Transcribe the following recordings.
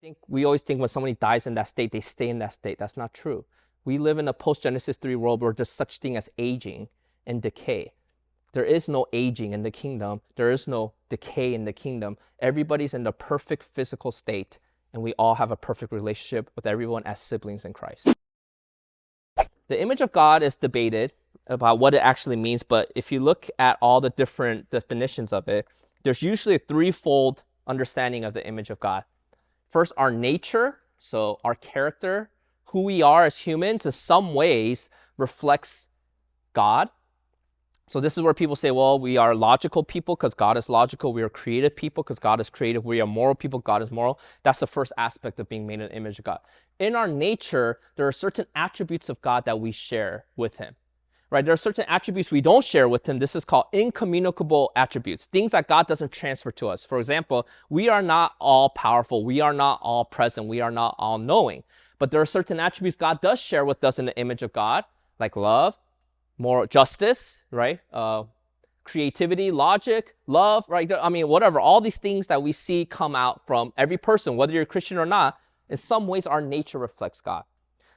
think we always think when somebody dies in that state, they stay in that state. That's not true. We live in a post-Genesis 3 world where there's such thing as aging and decay. There is no aging in the kingdom. There is no decay in the kingdom. Everybody's in the perfect physical state, and we all have a perfect relationship with everyone as siblings in Christ. The image of God is debated about what it actually means, but if you look at all the different definitions of it, there's usually a threefold understanding of the image of God. First, our nature, so our character, who we are as humans, in some ways reflects God. So this is where people say, well, we are logical people because God is logical. We are creative people because God is creative. We are moral people, God is moral. That's the first aspect of being made in the image of God. In our nature, there are certain attributes of God that we share with him. Right? There are certain attributes we don't share with him. This is called incommunicable attributes, things that God doesn't transfer to us. For example, we are not all powerful. We are not all present. We are not all knowing. But there are certain attributes God does share with us in the image of God, like love, moral justice, right? Creativity, logic, love, right? I mean, whatever. All these things that we see come out from every person, whether you're a Christian or not, in some ways our nature reflects God.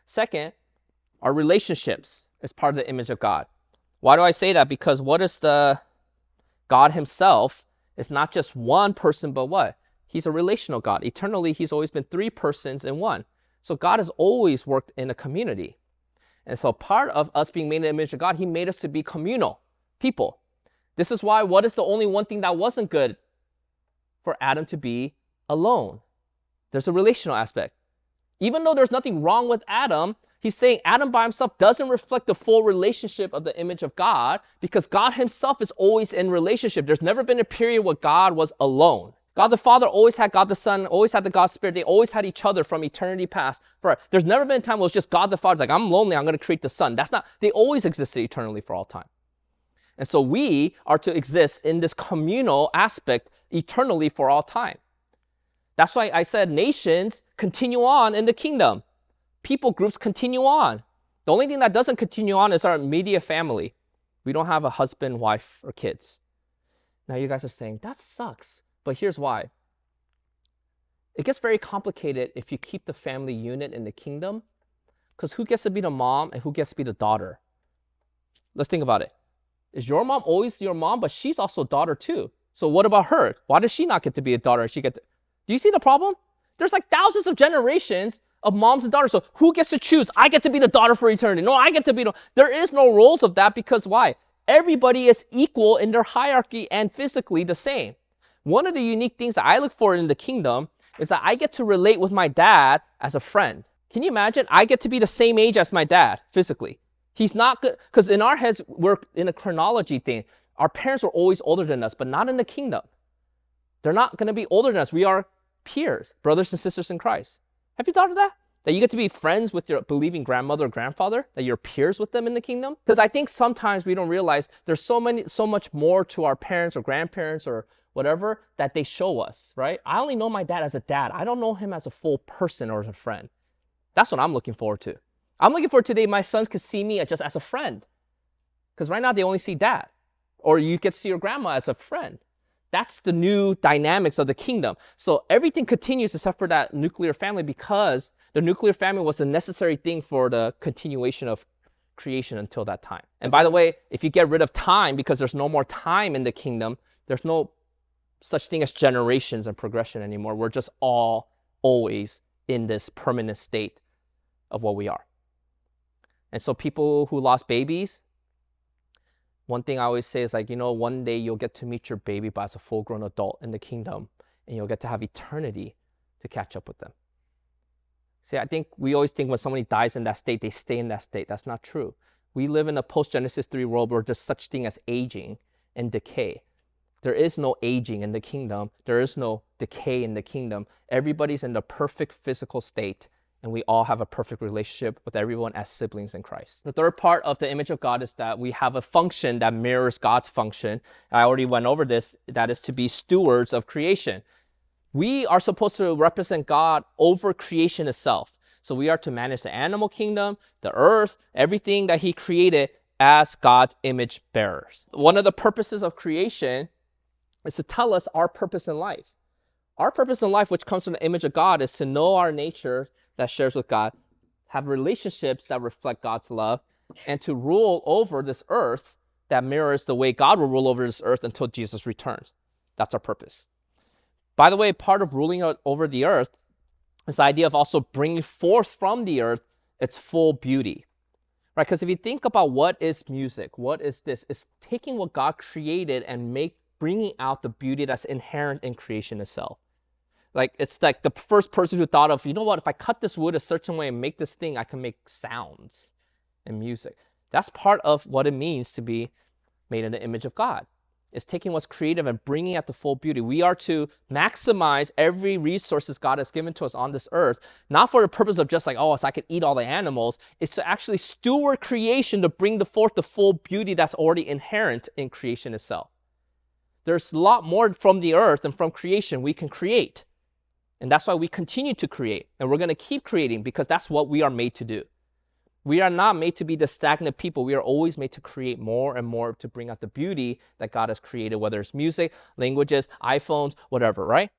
Second, our relationships is part of the image of God. Why do I say that? Because what is the God himself is not just one person, but what? He's a relational God. Eternally, he's always been three persons in one. So God has always worked in a community. And so part of us being made in the image of God, he made us to be communal people. This is why what is the only one thing that wasn't good? For Adam to be alone. There's a relational aspect. Even though there's nothing wrong with Adam, he's saying Adam by himself doesn't reflect the full relationship of the image of God because God himself is always in relationship. There's never been a period where God was alone. God the Father always had God the Son, always had the God Spirit. They always had each other from eternity past. There's never been a time where it's just God the Father's like, I'm lonely, I'm going to create the Son. That's not, they always existed eternally for all time. And so we are to exist in this communal aspect eternally for all time. That's why I said nations continue on in the kingdom. People groups continue on. The only thing that doesn't continue on is our immediate family. We don't have a husband, wife, or kids. Now you guys are saying, that sucks. But here's why. It gets very complicated if you keep the family unit in the kingdom, because who gets to be the mom and who gets to be the daughter? Let's think about it. Is your mom always your mom, but she's also daughter too? So what about her? Why does she not get to be a daughter? Do you see the problem? There's like thousands of generations of moms and daughters. So who gets to choose? I get to be the daughter for eternity. No, I get to be there is no roles of that because why? Everybody is equal in their hierarchy and physically the same. One of the unique things that I look for in the kingdom is that I get to relate with my dad as a friend. Can you imagine? I get to be the same age as my dad physically. He's not good, because in our heads, we're in a chronology thing. Our parents were always older than us, but not in the kingdom. They're not going to be older than us. We are peers, brothers and sisters in Christ. Have you thought of that? That you get to be friends with your believing grandmother or grandfather, that you're peers with them in the kingdom? Because I think sometimes we don't realize there's so much more to our parents or grandparents or whatever that they show us, right? I only know my dad as a dad. I don't know him as a full person or as a friend. That's what I'm looking forward to. I'm looking forward to today my sons could see me just as a friend. Because right now they only see dad. Or you get to see your grandma as a friend. That's the new dynamics of the kingdom. So everything continues except for that nuclear family because the nuclear family was a necessary thing for the continuation of creation until that time. And by the way, if you get rid of time because there's no more time in the kingdom, there's no such thing as generations and progression anymore. We're just all always in this permanent state of what we are. And so people who lost babies, one thing I always say is like, one day you'll get to meet your baby but as a full-grown adult in the kingdom, and you'll get to have eternity to catch up with them. See, I think we always think when somebody dies in that state, they stay in that state. That's not true. We live in a post-Genesis 3 world where there's such thing as aging and decay. There is no aging in the kingdom. There is no decay in the kingdom. Everybody's in the perfect physical state, and we all have a perfect relationship with everyone as siblings in Christ. The third part of the image of God is that we have a function that mirrors God's function. I already went over this. That is to be stewards of creation. We are supposed to represent God over creation itself. So we are to manage the animal kingdom, the earth, everything that he created as God's image bearers. One of the purposes of creation is to tell us our purpose in life. Our purpose in life, which comes from the image of God, is to know our nature that shares with God, have relationships that reflect God's love, and to rule over this earth that mirrors the way God will rule over this earth until Jesus returns. That's our purpose. By the way, part of ruling over the earth is the idea of also bringing forth from the earth its full beauty. Right? Because if you think about what is music, what is this? It's taking what God created and bringing out the beauty that's inherent in creation itself. Like, it's like the first person who thought of, you know what, if I cut this wood a certain way and make this thing, I can make sounds and music. That's part of what it means to be made in the image of God. It's taking what's creative and bringing out the full beauty. We are to maximize every resources God has given to us on this earth, not for the purpose of just like, oh, so I can eat all the animals. It's to actually steward creation to bring forth the full beauty that's already inherent in creation itself. There's a lot more from the earth and from creation we can create. And that's why we continue to create. And we're going to keep creating because that's what we are made to do. We are not made to be the stagnant people. We are always made to create more and more to bring out the beauty that God has created, whether it's music, languages, iPhones, whatever, right?